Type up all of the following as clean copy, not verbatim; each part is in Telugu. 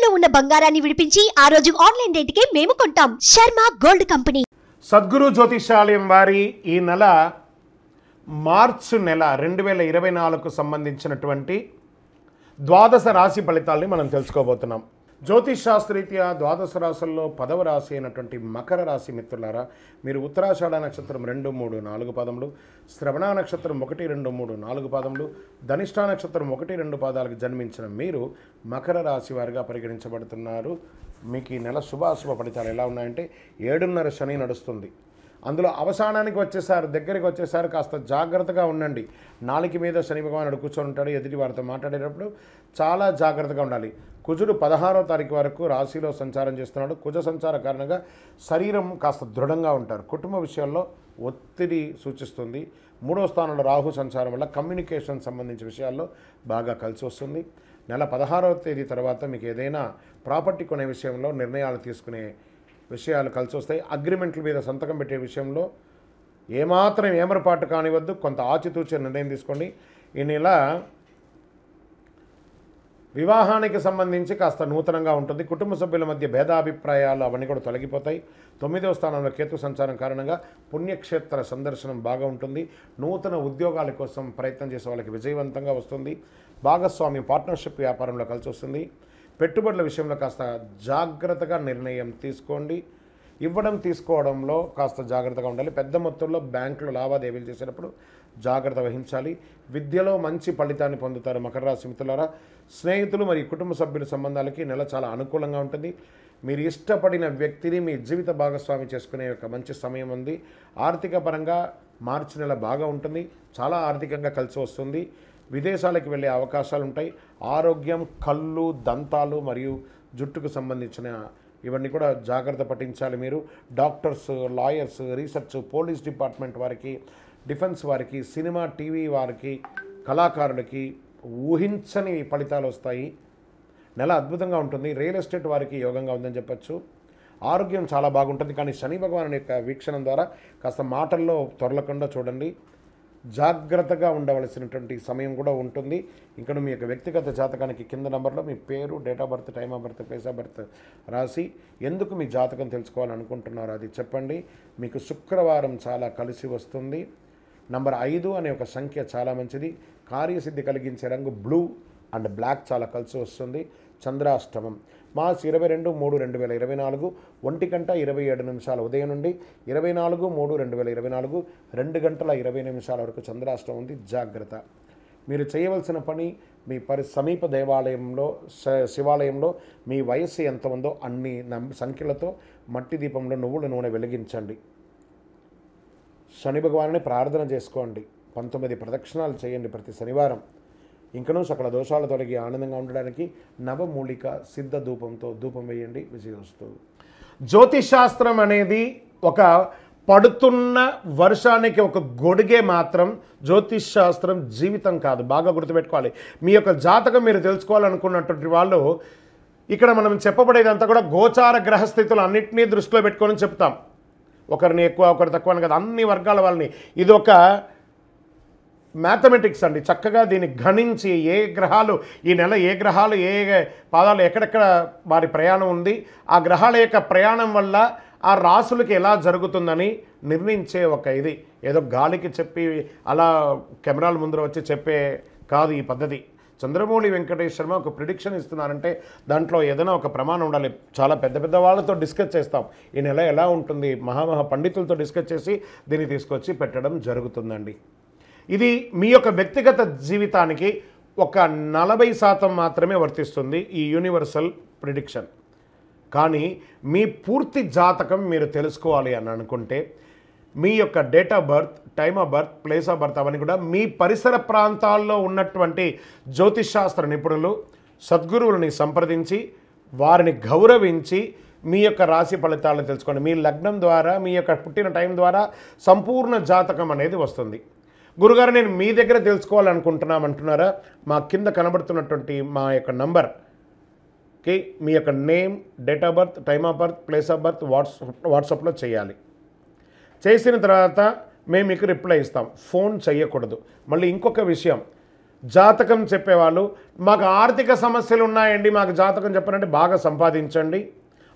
తాకట్టులో ఉన్న బంగారాన్ని విడిపించి ఆ రోజు ఆన్లైన్ రేటుకే మేము కొంటాం. Sharma gold company. సద్గురు జ్యోతిషాలయం వారి ఈ నెల మార్చి నెల 2024కు సంబంధించినటువంటి ద్వాదశ రాశి ఫలితాలని మనం తెలుసుకోబోతున్నాం. జ్యోతిష్ శాస్త్రరీత్యా ద్వాదశ రాశుల్లో 10వ రాశి అయినటువంటి మకర రాశి మిత్రులారా, మీరు ఉత్తరాషాఢ నక్షత్రం 2, 3, 4 పాదములు, శ్రవణ నక్షత్రం 1, 2, 3, 4 పాదములు, ధనిష్ఠా నక్షత్రం 1, 2 పాదాలకు జన్మించిన మీరు మకర రాశి వారిగా పరిగణించబడుతున్నారు. మీకు ఈ నెల శుభాశుభ ఫలితాలు ఎలా ఉన్నాయంటే 7.5 శని నడుస్తుంది. అందులో అవసానానికి వచ్చేసారు, దగ్గరికి వచ్చేసారు. కాస్త జాగ్రత్తగా ఉండండి. నాలుక మీద శని భగవానుడు కూర్చొని ఉంటాడు. ఎదుటి వారితో మాట్లాడేటప్పుడు చాలా జాగ్రత్తగా ఉండాలి. కుజుడు 16వ తారీఖు వరకు రాశిలో సంచారం చేస్తున్నాడు. కుజ సంచార కారణంగా శరీరం కాస్త దృఢంగా ఉంటారు. కుటుంబ విషయాల్లో ఒత్తిడి సూచిస్తుంది. 3వ స్థానంలో రాహు సంచారం వల్ల కమ్యూనికేషన్ సంబంధించిన విషయాల్లో బాగా కలిసి వస్తుంది. నెల 16వ తేదీ తర్వాత మీకు ఏదైనా ప్రాపర్టీ కొనే విషయంలో నిర్ణయాలు తీసుకునే విషయాలు కలిసి వస్తాయి. అగ్రిమెంట్ల మీద సంతకం పెట్టే విషయంలో ఏమాత్రం ఏమరపాటు కానివద్దు. కొంత ఆచితూచే నిర్ణయం తీసుకోండి. ఈ నెల వివాహానికి సంబంధించి కాస్త నూతనంగా ఉంటుంది. కుటుంబ సభ్యుల మధ్య భేదాభిప్రాయాలు అవన్నీ కూడా తొలగిపోతాయి. 9వ స్థానంలో కేతు సంచారం కారణంగా పుణ్యక్షేత్ర సందర్శనం బాగా ఉంటుంది. నూతన ఉద్యోగాల కోసం ప్రయత్నం చేసే వాళ్ళకి విజయవంతంగా వస్తుంది. భాగస్వామ్యం పార్ట్నర్షిప్ వ్యాపారంలో కలిసి వస్తుంది. పెట్టుబడుల విషయంలో కాస్త జాగ్రత్తగా నిర్ణయం తీసుకోండి. ఇవ్వడం తీసుకోవడంలో కాస్త జాగ్రత్తగా ఉండాలి. పెద్ద మొత్తంలో బ్యాంకులు లావాదేవీలు చేసేటప్పుడు జాగ్రత్త వహించాలి. విద్యలో మంచి ఫలితాన్ని పొందుతారు మకర రాశి మిత్రులారా. స్నేహితులు మరియు కుటుంబ సభ్యుల సంబంధాలకి నెల చాలా అనుకూలంగా ఉంటుంది. మీరు ఇష్టపడిన వ్యక్తిని మీ జీవిత భాగస్వామి చేసుకునే ఒక మంచి సమయం ఉంది. ఆర్థిక పరంగా మార్చి నెల బాగా ఉంటుంది. చాలా ఆర్థికంగా కలిసి వస్తుంది. విదేశాలకు వెళ్ళే అవకాశాలు ఉంటాయి. ఆరోగ్యం, కళ్ళు, దంతాలు మరియు జుట్టుకు సంబంధించిన ఇవన్నీ కూడా జాగ్రత్త పట్టించాలి. మీరు doctors, lawyers, research, police department వారికి, డిఫెన్స్ వారికి, సినిమా, టీవీ వారికి, కళాకారులకి ఊహించని ఫలితాలు వస్తాయి. నెల అద్భుతంగా ఉంటుంది. రియల్ ఎస్టేట్ వారికి యోగంగా ఉందని చెప్పచ్చు. ఆరోగ్యం చాలా బాగుంటుంది. కానీ శని భగవాను యొక్క వీక్షణం ద్వారా కాస్త మాటల్లో తొరలకుండా చూడండి. జాగ్రత్తగా ఉండవలసినటువంటి సమయం కూడా ఉంటుంది. ఇక్కడ మీ యొక్క వ్యక్తిగత జాతకానికి కింద నెంబర్లో మీ పేరు, date of birth, time of birth, place of birth రాసి ఎందుకు మీ జాతకం తెలుసుకోవాలనుకుంటున్నారో అది చెప్పండి. మీకు శుక్రవారం చాలా కలిసి వస్తుంది. నంబర్ 5 అనే ఒక సంఖ్య చాలా మంచిది. కార్యసిద్ధి కలిగించే రంగు బ్లూ అండ్ బ్లాక్ చాలా కలిసి వస్తుంది. చంద్రాష్టమం మార్చి 22/3/2024 1:27 ఉదయం నుండి 24/3/2024 2:20 వరకు చంద్రాష్టమం ఉంది. జాగ్రత్త. మీరు చేయవలసిన పని మీ సమీప దేవాలయంలో, శివాలయంలో మీ వయస్సు ఎంత ఉందో అన్ని సంఖ్యలతో మట్టి దీపంలో నువ్వుల నూనె వెలిగించండి. శని భగవాన్ని ప్రార్థన చేసుకోండి. 19 ప్రదక్షిణాలు చేయండి ప్రతి శనివారం. ఇంకనూ సకల దోషాలు తొలగి ఆనందంగా ఉండడానికి నవమూలిక సిద్ధ ధూపంతో ధూపం వేయండి. విజయోస్తు. జ్యోతిషాస్త్రం అనేది ఒక పడుతున్న వర్షానికి ఒక గొడుగే మాత్రం. జ్యోతిష్ శాస్త్రం జీవితం కాదు. బాగా గుర్తుపెట్టుకోవాలి. మీ యొక్క జాతకం మీరు తెలుసుకోవాలనుకున్నటువంటి వాళ్ళు ఇక్కడ మనం చెప్పబడేదంతా కూడా గోచార గ్రహస్థితులు అన్నింటినీ దృష్టిలో పెట్టుకొని చెప్తాం. ఒకరిని ఎక్కువ, ఒకరు తక్కువ అని కదా, అన్ని వర్గాల వాళ్ళని. ఇది ఒక మ్యాథమెటిక్స్ అండి. చక్కగా దీన్ని గణించి ఏ గ్రహాలు ఈ నెల, ఏ గ్రహాలు ఏ పాదాలు ఎక్కడెక్కడ వారి ప్రయాణం ఉంది, ఆ గ్రహాల యొక్క ప్రయాణం వల్ల ఆ రాసులకి ఎలా జరుగుతుందని నిర్ణయించే ఒక ఇది. ఏదో గాలికి చెప్పి అలా కెమెరాల ముందర వచ్చి చెప్పే కాదు ఈ పద్ధతి. చంద్రమౌళి వెంకటేష్ శర్మ ఒక ప్రిడిక్షన్ ఇస్తున్నారంటే దాంట్లో ఏదైనా ఒక ప్రమాణం ఉండాలి. చాలా పెద్ద పెద్ద వాళ్ళతో డిస్కస్ చేస్తాం. ఈ నెల ఎలా ఉంటుంది, మహామహా పండితులతో డిస్కస్ చేసి దీన్ని తీసుకొచ్చి పెట్టడం జరుగుతుందండి. ఇది మీ యొక్క వ్యక్తిగత జీవితానికి ఒక 40% మాత్రమే వర్తిస్తుంది ఈ యూనివర్సల్ ప్రిడిక్షన్. కానీ మీ పూర్తి జాతకం మీరు తెలుసుకోవాలి అని అనుకుంటే మీ యొక్క date of birth, time of birth, place of birth అవన్నీ కూడా మీ పరిసర ప్రాంతాల్లో ఉన్నటువంటి జ్యోతిషాస్త్ర నిపుణులు, సద్గురువులని సంప్రదించి వారిని గౌరవించి మీ యొక్క రాశి ఫలితాలను తెలుసుకోండి. మీ లగ్నం ద్వారా, మీ యొక్క పుట్టిన టైం ద్వారా సంపూర్ణ జాతకం అనేది వస్తుంది. గురుగారు నేను మీ దగ్గర తెలుసుకోవాలనుకుంటున్నామంటున్నారా? మా కింద కనబడుతున్నటువంటి మా యొక్క నంబర్కి మీ యొక్క name, date of birth, time of birth, place of birth వాట్సాప్లో చేయాలి. చేసిన తర్వాత మేము మీకు రిప్లై ఇస్తాం. ఫోన్ చేయకూడదు. మళ్ళీ ఇంకొక విషయం, జాతకం చెప్పేవాళ్ళు మాకు ఆర్థిక సమస్యలు ఉన్నాయండి, మాకు జాతకం చెప్పారంటే బాగా సంపాదించండి,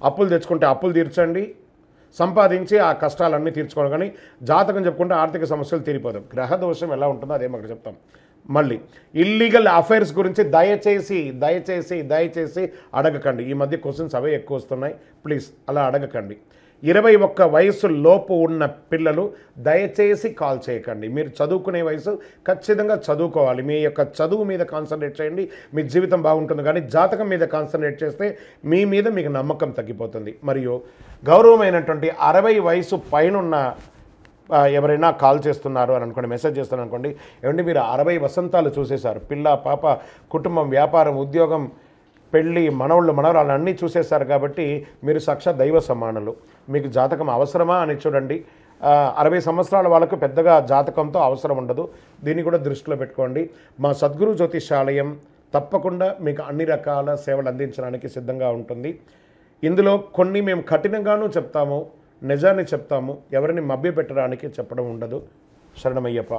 అప్పులు తెచ్చుకుంటే అప్పులు తీర్చండి, సంపాదించి ఆ కష్టాలన్నీ తీర్చుకోవడం. కానీ జాతకం చెప్పుకుంటే ఆర్థిక సమస్యలు తీరిపోతాం. గ్రహ దోషం ఎలా ఉంటుందో అదే మాకు చెప్తాం. మళ్ళీ ఇల్లీగల్ అఫైర్స్ గురించి దయచేసి అడగకండి. ఈ మధ్య క్వశ్చన్స్ అవే ఎక్కువ వస్తున్నాయి, ప్లీజ్ అలా అడగకండి. 21 వయసు లోపు ఉన్న పిల్లలు దయచేసి కాల్ చేయకండి. మీరు చదువుకునే వయసు, ఖచ్చితంగా చదువుకోవాలి. మీ యొక్క చదువు మీద కాన్సన్ట్రేట్ చేయండి, మీ జీవితం బాగుంటుంది. కానీ జాతకం మీద కాన్సన్ట్రేట్ చేస్తే మీ మీద మీకు నమ్మకం తగ్గిపోతుంది. మరియు గౌరవమైనటువంటి 60 వయసు పైనున్న ఎవరైనా కాల్ చేస్తున్నారు అని అనుకోండి, మెసేజ్ చేస్తున్నారు అనుకోండి, ఏమంటే మీరు 60 వసంతాలు చూసేశారు, పిల్ల పాప కుటుంబం వ్యాపారం ఉద్యోగం పెళ్ళి మనవళ్ళు మనవరాలు అన్నీ చూసేశారు. కాబట్టి మీరు సాక్షాత్ దైవ సమానులు. మీకు జాతకం అవసరమా అని చూడండి. 60 సంవత్సరాల వాళ్ళకు పెద్దగా జాతకంతో అవసరం ఉండదు. దీన్ని కూడా దృష్టిలో పెట్టుకోండి. మా సద్గురు జ్యోతిషాలయం తప్పకుండా మీకు అన్ని రకాల సేవలు అందించడానికి సిద్ధంగా ఉంటుంది. ఇందులో కొన్ని మేము కఠినంగానూ చెప్తాము, నిజాన్ని చెప్తాము, ఎవరిని మభ్యపెట్టడానికి చెప్పడం ఉండదు. శరణమయ్యప్ప.